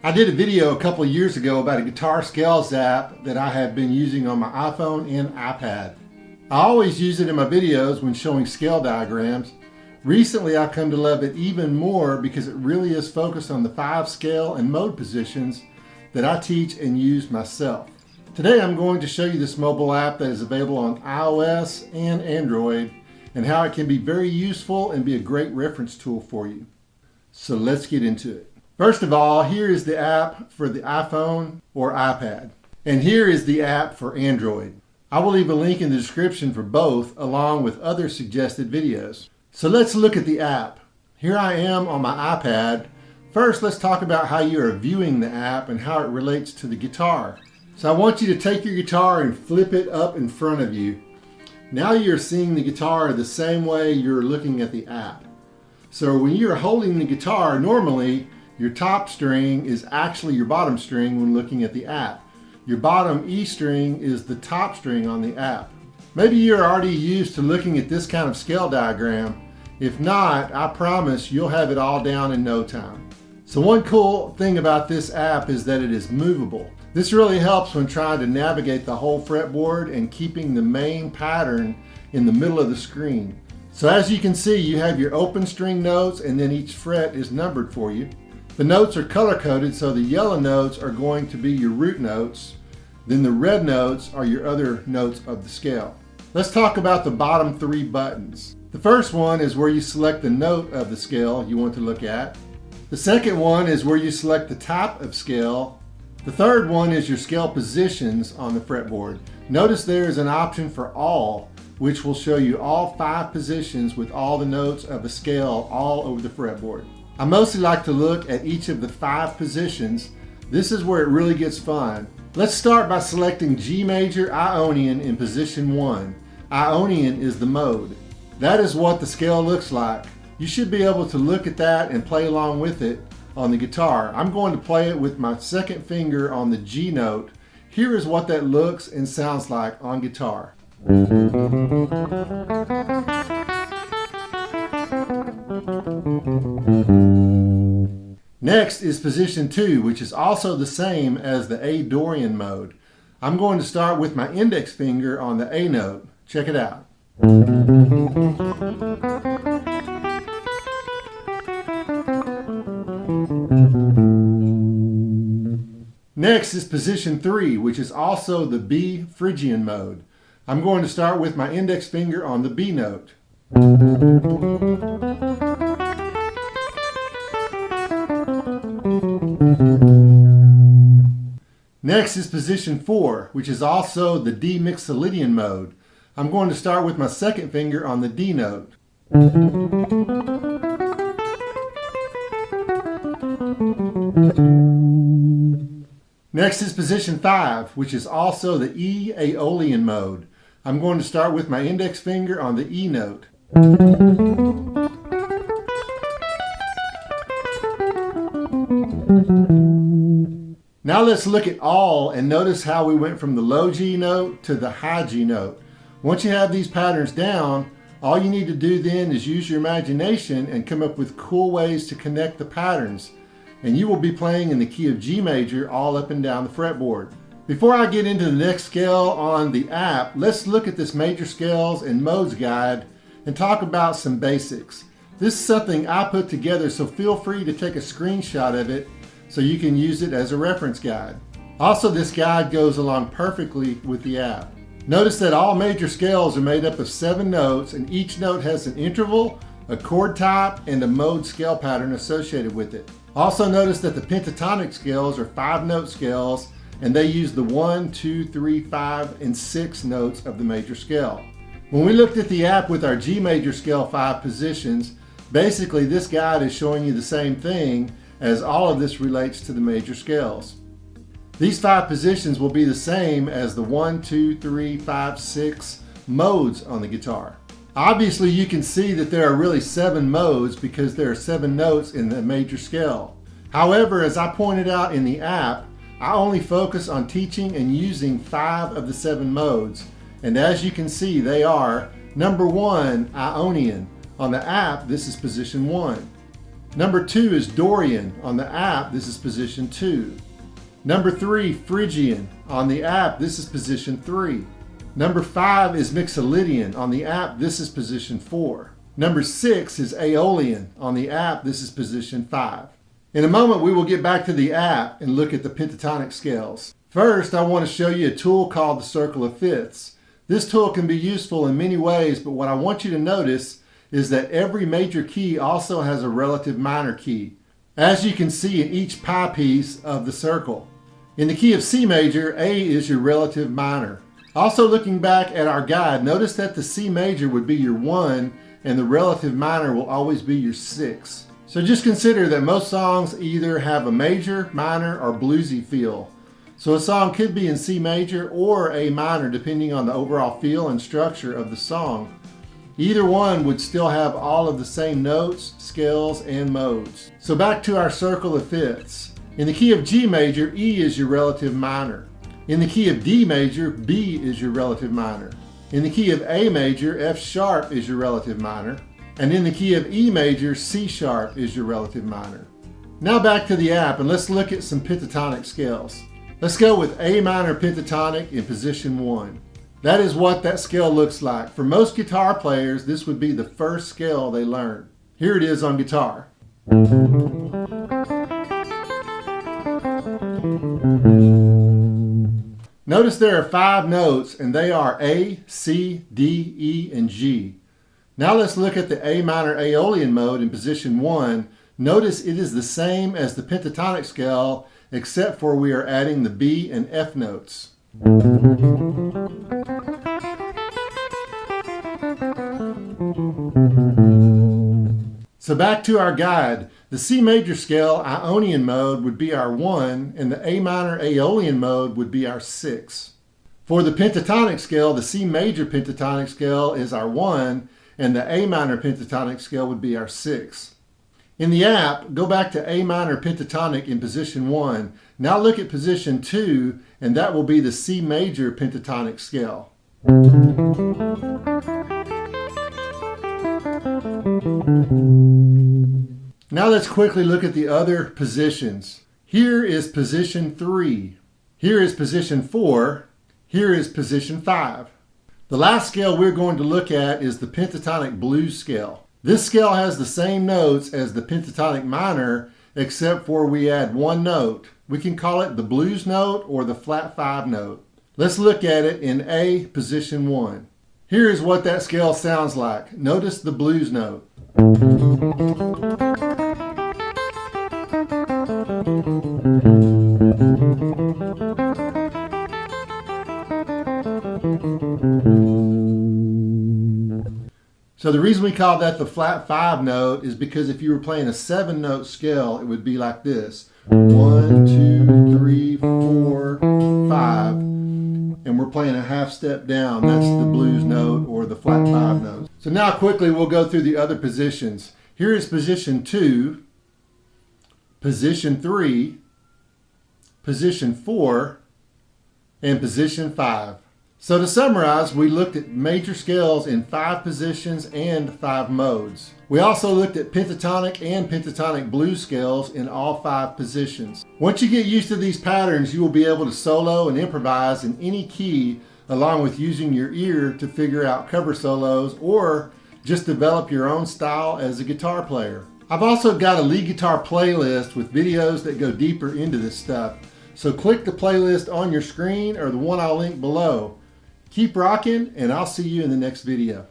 I did a video a couple of years ago about a guitar scales app that I have been using on my iPhone and iPad. I always use it in my videos when showing scale diagrams. Recently I've come to love it even more because it really is focused on the 5 scale and mode positions that I teach and use myself. Today I'm going to show you this mobile app that is available on iOS and Android and how it can be very useful and be a great reference tool for you. So let's get into it. First of all, here is the app for the iPhone or iPad. And here is the app for Android. I will leave a link in the description for both along with other suggested videos. So let's look at the app. Here I am on my iPad. First, let's talk about how you are viewing the app and how it relates to the guitar. So I want you to take your guitar and flip it up in front of you. Now you're seeing the guitar the same way you're looking at the app. So when you're holding the guitar, normally your top string is actually your bottom string when looking at the app. Your bottom E string is the top string on the app. Maybe you're already used to looking at this kind of scale diagram. If not, I promise you'll have it all down in no time. So one cool thing about this app is that it is movable. This really helps when trying to navigate the whole fretboard and keeping the main pattern in the middle of the screen. So as you can see, you have your open string notes and then each fret is numbered for you. The notes are color-coded, so the yellow notes are going to be your root notes. Then the red notes are your other notes of the scale. Let's talk about the bottom 3 buttons. The first one is where you select the note of the scale you want to look at. The second one is where you select the type of scale. The third one is your scale positions on the fretboard. Notice there is an option for all, which will show you all 5 positions with all the notes of a scale all over the fretboard. I mostly like to look at each of the 5 positions. This is where it really gets fun. Let's start by selecting G major Ionian in position 1. Ionian is the mode. That is what the scale looks like. You should be able to look at that and play along with it on the guitar. I'm going to play it with my second finger on the G note. Here is what that looks and sounds like on guitar. Next is position 2, which is also the same as the A Dorian mode. I'm going to start with my index finger on the A note. Check it out. Next is position 3, which is also the B Phrygian mode. I'm going to start with my index finger on the B note. Next is position 4, which is also the D Mixolydian mode. I'm going to start with my second finger on the D note. Next is position 5, which is also the E Aeolian mode. I'm going to start with my index finger on the E note. Now let's look at all and notice how we went from the low G note to the high G note. Once you have these patterns down, all you need to do then is use your imagination and come up with cool ways to connect the patterns. And you will be playing in the key of G major all up and down the fretboard. Before I get into the next scale on the app, let's look at this major scales and modes guide and talk about some basics. This is something I put together, so feel free to take a screenshot of it so you can use it as a reference guide. Also, this guide goes along perfectly with the app. Notice that all major scales are made up of 7 notes and each note has an interval, a chord type, and a mode scale pattern associated with it. Also notice that the pentatonic scales are 5-note scales and they use the 1, 2, 3, 5, and 6 notes of the major scale. When we looked at the app with our G major scale 5 positions, basically this guide is showing you the same thing as all of this relates to the major scales. These 5 positions will be the same as the 1, 2, 3, 5, 6 modes on the guitar. Obviously you can see that there are really 7 modes because there are 7 notes in the major scale. However, as I pointed out in the app, I only focus on teaching and using 5 of the 7 modes. And as you can see, they are number 1, Ionian. On the app, this is position 1. Number 2 is Dorian. On the app, this is position 2. Number 3, Phrygian. On the app, this is position 3. Number 5 is Mixolydian. On the app, this is position 4. Number 6 is Aeolian. On the app, this is position 5. In a moment, we will get back to the app and look at the pentatonic scales. First, I want to show you a tool called the Circle of Fifths. This tool can be useful in many ways, but what I want you to notice is that every major key also has a relative minor key, as you can see in each pie piece of the circle. In the key of C major, A is your relative minor. Also, looking back at our guide, notice that the C major would be your 1 and the relative minor will always be your 6. So just consider that most songs either have a major, minor, or bluesy feel. So a song could be in C major or A minor depending on the overall feel and structure of the song. Either one would still have all of the same notes, scales, and modes. So back to our circle of fifths. In the key of G major, E is your relative minor. In the key of D major, B is your relative minor. In the key of A major, F sharp is your relative minor. And in the key of E major, C sharp is your relative minor. Now back to the app and let's look at some pentatonic scales. Let's go with A minor pentatonic in position 1. That is what that scale looks like. For most guitar players, this would be the first scale they learn. Here it is on guitar. Notice there are 5 notes and they are A, C, D, E, and G. Now let's look at the A minor Aeolian mode in position 1. Notice it is the same as the pentatonic scale except for we are adding the B and F notes. So back to our guide. The C major scale Ionian mode would be our 1 and the A minor Aeolian mode would be our 6. For the pentatonic scale, the C major pentatonic scale is our 1 and the A minor pentatonic scale would be our 6. In the app, go back to A minor pentatonic in position 1. Now look at position 2 and that will be the C major pentatonic scale. Now let's quickly look at the other positions. Here is position 3. Here is position 4. Here is position 5. The last scale we're going to look at is the pentatonic blues scale. This scale has the same notes as the pentatonic minor except for we add 1 note. We can call it the blues note or the flat 5 note. Let's look at it in A position 1. Here is what that scale sounds like. Notice the blues note. So the reason we call that the flat 5 note is because if you were playing a 7-note scale, it would be like this. 1, 2, 3, 4, 5. And we're playing a half step down. That's the blues note or the flat 5 note. So now quickly we'll go through the other positions. Here is position 2, position 3, position 4, and position 5. So to summarize, we looked at major scales in 5 positions and 5 modes. We also looked at pentatonic and pentatonic blues scales in all 5 positions. Once you get used to these patterns, you will be able to solo and improvise in any key, along with using your ear to figure out cover solos or just develop your own style as a guitar player. I've also got a lead guitar playlist with videos that go deeper into this stuff. So click the playlist on your screen or the one I'll link below. Keep rocking, and I'll see you in the next video.